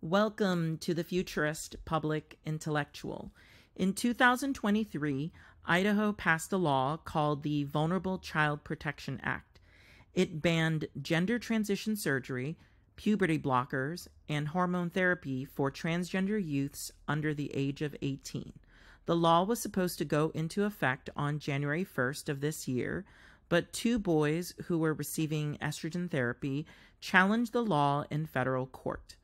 Welcome to the Futurist Public Intellectual. In 2023, Idaho passed a law called the Vulnerable Child Protection Act. It banned gender transition surgery, puberty blockers, and hormone therapy for transgender youths under the age of 18. The law was supposed to go into effect on January 1st of this year, but two boys who were receiving estrogen therapy challenged the law in federal court.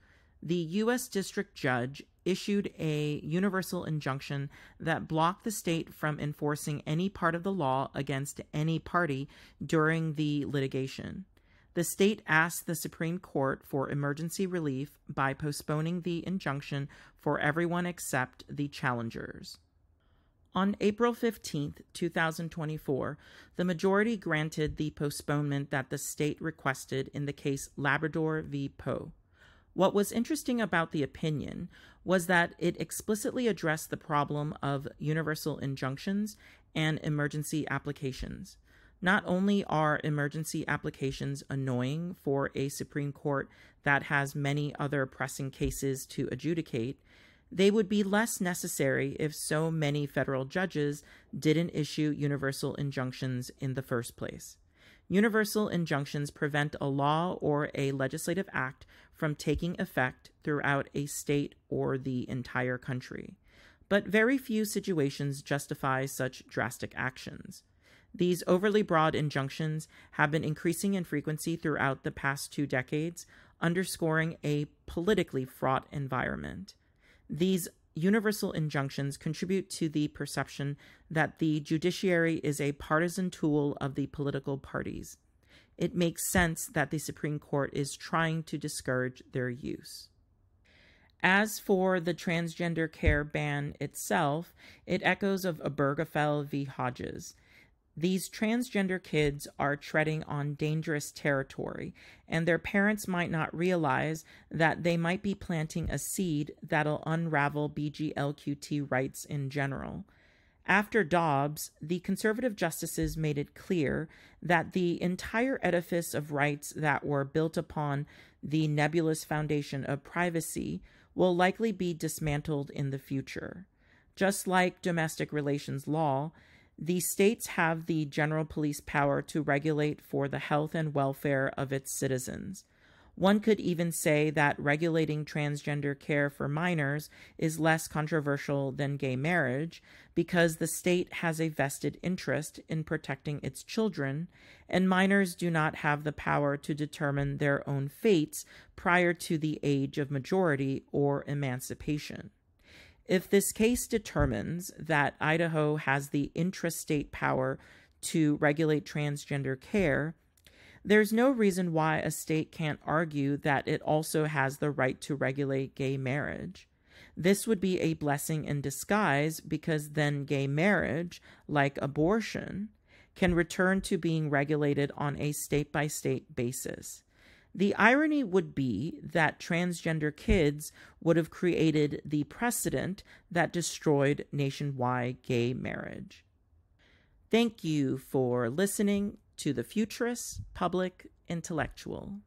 The U.S. District Judge issued a universal injunction that blocked the state from enforcing any part of the law against any party during the litigation. The state asked the Supreme Court for emergency relief by postponing the injunction for everyone except the challengers. On April 15, 2024, the majority granted the postponement that the state requested in the case Labrador v. Poe. What was interesting about the opinion was that it explicitly addressed the problem of universal injunctions and emergency applications. Not only are emergency applications annoying for a Supreme Court that has many other pressing cases to adjudicate, they would be less necessary if so many federal judges didn't issue universal injunctions in the first place. Universal injunctions prevent a law or a legislative act from taking effect throughout a state or the entire country. But very few situations justify such drastic actions. These overly broad injunctions have been increasing in frequency throughout the past 2 decades, underscoring a politically fraught environment. These universal injunctions contribute to the perception that the judiciary is a partisan tool of the political parties. It makes sense that the Supreme Court is trying to discourage their use. As for the transgender care ban itself, it echoes of Obergefell v. Hodges. These transgender kids are treading on dangerous territory, and their parents might not realize that they might be planting a seed that'll unravel BGLQT rights in general. After Dobbs, the conservative justices made it clear that the entire edifice of rights that were built upon the nebulous foundation of privacy will likely be dismantled in the future. Just like domestic relations law, the states have the general police power to regulate for the health and welfare of its citizens. One could even say that regulating transgender care for minors is less controversial than gay marriage because the state has a vested interest in protecting its children, and minors do not have the power to determine their own fates prior to the age of majority or emancipation. If this case determines that Idaho has the intrastate power to regulate transgender care, there's no reason why a state can't argue that it also has the right to regulate gay marriage. This would be a blessing in disguise because then gay marriage, like abortion, can return to being regulated on a state-by-state basis. The irony would be that transgender kids would have created the precedent that destroyed nationwide gay marriage. Thank you for listening to the Futurist Public Intellectual.